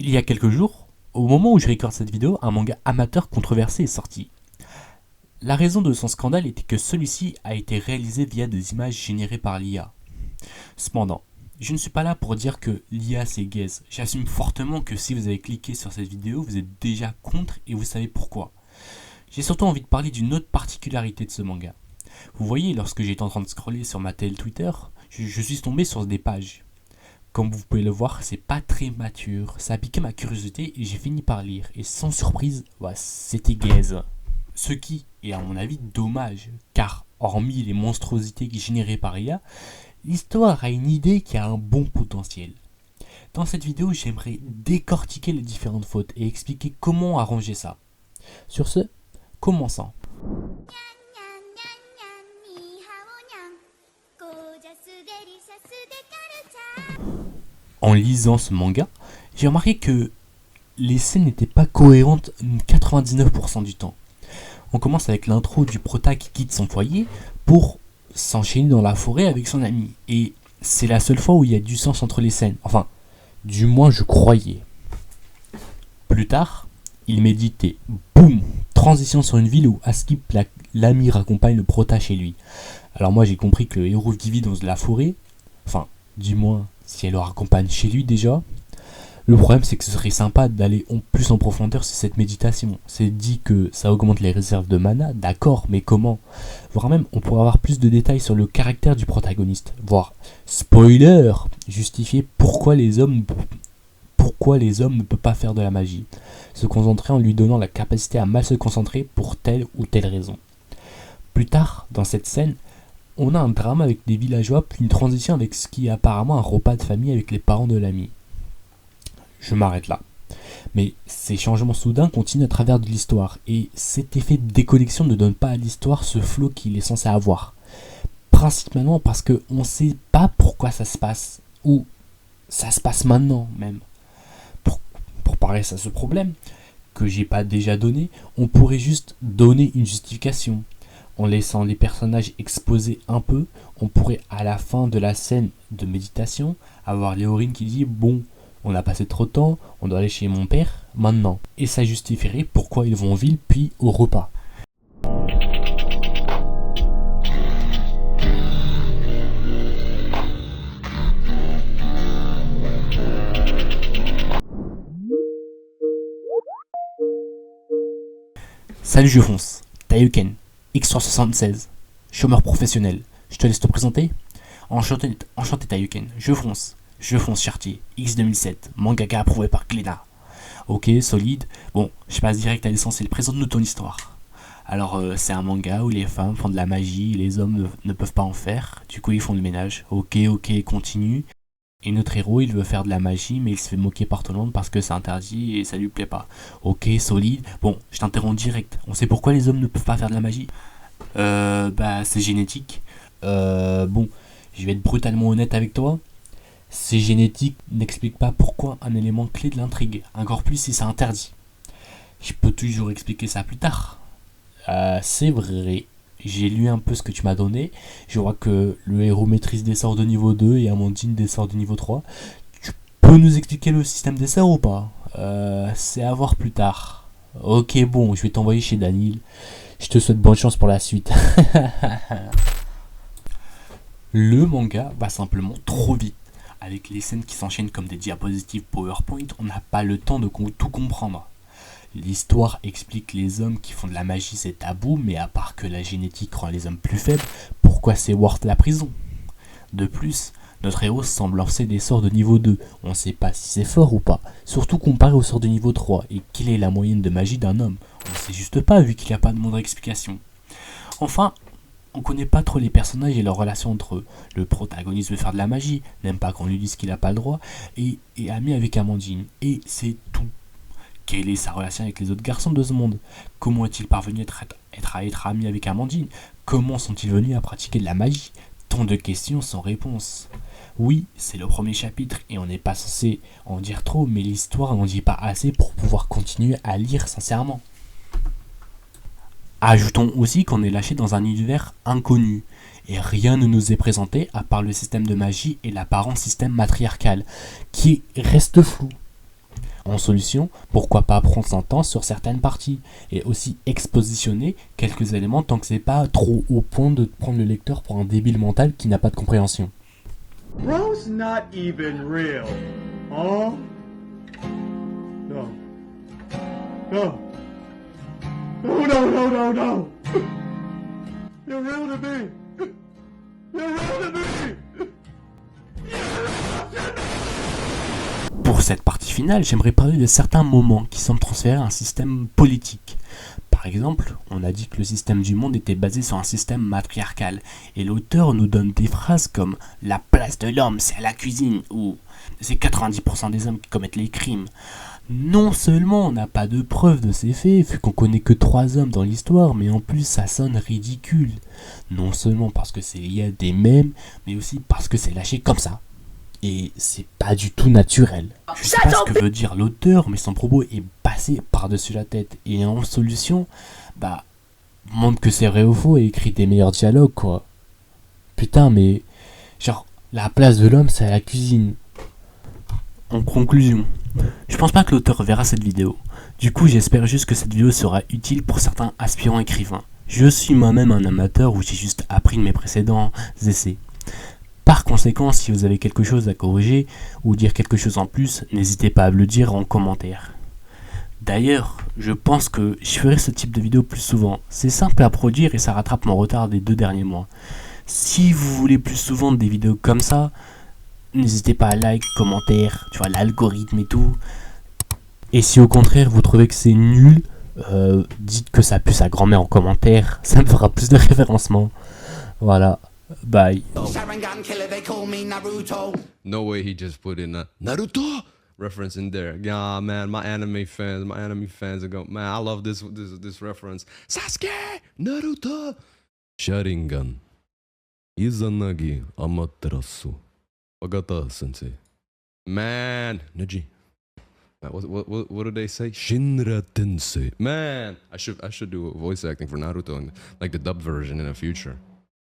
Il y a quelques jours, au moment où je recorde cette vidéo, un manga amateur controversé est sorti. La raison de son scandale était que celui-ci a été réalisé via des images générées par l'IA. Cependant, je ne suis pas là pour dire que l'IA c'est gaze. J'assume fortement que si vous avez cliqué sur cette vidéo, vous êtes déjà contre et vous savez pourquoi. J'ai surtout envie de parler d'une autre particularité de ce manga. Vous voyez, lorsque j'étais en train de scroller sur ma télé Twitter, je suis tombé sur des pages. Comme vous pouvez le voir, c'est pas très mature. Ça a piqué ma curiosité et j'ai fini par lire. Et sans surprise, c'était gaze. Ce qui est à mon avis dommage, car hormis les monstruosités générées par IA, l'histoire a une idée qui a un bon potentiel. Dans cette vidéo, j'aimerais décortiquer les différentes fautes et expliquer comment arranger ça. Sur ce, commençons. En lisant ce manga, j'ai remarqué que les scènes n'étaient pas cohérentes 99% du temps. On commence avec l'intro du prota qui quitte son foyer pour s'enchaîner dans la forêt avec son ami. Et c'est la seule fois où il y a du sens entre les scènes. Enfin, du moins je croyais. Plus tard, il médite et boum, transition sur une ville où Askip, l'ami, raccompagne le prota chez lui. Alors moi j'ai compris que le héros vit dans la forêt, enfin, du moins si elle le raccompagne chez lui déjà. Le problème c'est que ce serait sympa d'aller plus en profondeur sur cette méditation. C'est dit que ça augmente les réserves de mana, d'accord, mais comment? Voire même on pourrait avoir plus de détails sur le caractère du protagoniste, voire, spoiler, justifier pourquoi les hommes ne peuvent pas faire de la magie. Se concentrer en lui donnant la capacité à mal se concentrer pour telle ou telle raison. Plus tard, dans cette scène, on a un drame avec des villageois, puis une transition avec ce qui est apparemment un repas de famille avec les parents de l'ami. Je m'arrête là. Mais ces changements soudains continuent à travers de l'histoire, et cet effet de déconnexion ne donne pas à l'histoire ce flow qu'il est censé avoir. Principalement parce qu'on ne sait pas pourquoi ça se passe, ou ça se passe maintenant même. Pour parler à ce problème, que j'ai pas déjà donné, on pourrait juste donner une justification. En laissant les personnages exposés un peu, on pourrait à la fin de la scène de méditation avoir Léorine qui dit « Bon, on a passé trop de temps, on doit aller chez mon père, maintenant. » Et ça justifierait pourquoi ils vont en ville puis au repas. Salut, je fonce. Taiyuken, X376, chômeur professionnel. Je te laisse te présenter. Enchanté Taiyuken, je fonce Chartier, X2007, mangaka approuvé par Glénat. Ok, solide. Bon, je passe direct à l'essentiel. Présente-nous ton histoire. Alors, c'est un manga où les femmes font de la magie, les hommes ne peuvent pas en faire. Du coup, ils font le ménage. Ok, continue. Et notre héros, il veut faire de la magie, mais il se fait moquer par tout le monde parce que c'est interdit et ça lui plaît pas. Ok, solide. Bon, je t'interromps direct. On sait pourquoi les hommes ne peuvent pas faire de la magie? C'est génétique. Bon, je vais être brutalement honnête avec toi. C'est génétique n'explique pas pourquoi un élément clé de l'intrigue, encore plus si c'est interdit. Je peux toujours expliquer ça plus tard. C'est vrai, j'ai lu un peu ce que tu m'as donné. Je vois que le héros maîtrise des sorts de niveau 2 et Amandine des sorts de niveau 3. Tu peux nous expliquer le système des sorts ou pas? C'est à voir plus tard. Ok, bon, je vais t'envoyer chez Daniel. Je te souhaite bonne chance pour la suite. Le manga va simplement trop vite. Avec les scènes qui s'enchaînent comme des diapositives PowerPoint, on n'a pas le temps de tout comprendre. L'histoire explique que les hommes qui font de la magie c'est tabou, mais à part que la génétique rend les hommes plus faibles, pourquoi c'est worth la prison? De plus, notre héros semble lancer des sorts de niveau 2, on ne sait pas si c'est fort ou pas, surtout comparé aux sorts de niveau 3, et quelle est la moyenne de magie d'un homme? On ne sait juste pas vu qu'il n'y a pas de moindre explication. Enfin, on connaît pas trop les personnages et leurs relations entre eux. Le protagoniste veut faire de la magie, n'aime pas qu'on lui dise qu'il n'a pas le droit, et est ami avec Amandine. Et c'est tout. Quelle est sa relation avec les autres garçons de ce monde? Comment est-il parvenu à être ami avec Amandine? Comment sont-ils venus à pratiquer de la magie? Tant de questions sans réponse. Oui, c'est le premier chapitre et on n'est pas censé en dire trop, mais l'histoire n'en dit pas assez pour pouvoir continuer à lire sincèrement. Ajoutons aussi qu'on est lâché dans un univers inconnu, et rien ne nous est présenté à part le système de magie et l'apparent système matriarcal, qui reste flou. En solution, pourquoi pas prendre son temps sur certaines parties et aussi expositionner quelques éléments tant que c'est pas trop au point de prendre le lecteur pour un débile mental qui n'a pas de compréhension. Bro's not even real. Huh? No. No. No, no, no, no, no. You're real to me. You're real to me. Pour cette partie finale, j'aimerais parler de certains moments qui semblent transférer à un système politique. Par exemple, on a dit que le système du monde était basé sur un système matriarcal, et l'auteur nous donne des phrases comme « La place de l'homme, c'est à la cuisine » ou « C'est 90% des hommes qui commettent les crimes ». Non seulement on n'a pas de preuves de ces faits, vu qu'on connaît que 3 hommes dans l'histoire, mais en plus ça sonne ridicule. Non seulement parce que c'est lié à des mèmes, mais aussi parce que c'est lâché comme ça. Et c'est pas du tout naturel. Je sais pas ce que veut dire l'auteur, mais son propos est passé par-dessus la tête. Et en solution, montre que c'est vrai ou faux et écrit des meilleurs dialogues, quoi. Putain, mais genre, la place de l'homme, c'est à la cuisine. En conclusion, je pense pas que l'auteur verra cette vidéo. Du coup, j'espère juste que cette vidéo sera utile pour certains aspirants écrivains. Je suis moi-même un amateur où j'ai juste appris de mes précédents essais. Par conséquent, si vous avez quelque chose à corriger ou dire quelque chose en plus, n'hésitez pas à me le dire en commentaire. D'ailleurs, je pense que je ferai ce type de vidéo plus souvent. C'est simple à produire et ça rattrape mon retard des 2 derniers mois. Si vous voulez plus souvent des vidéos comme ça, n'hésitez pas à like, commentaire, tu vois, l'algorithme et tout. Et si au contraire vous trouvez que c'est nul, dites que ça pue sa grand-mère en commentaire, ça me fera plus de référencement. Voilà. Bye. Sharingan killer, they call me Naruto. No way he just put in a Naruto reference in there. Yeah, man, my anime fans are going, man, I love this reference. Sasuke, Naruto, Sharingan, Izanagi Amaterasu, Ogata Sensei. Man, Neji. What do they say? Shinra Tensei. Man, I should do voice acting for Naruto and like the dub version in the future.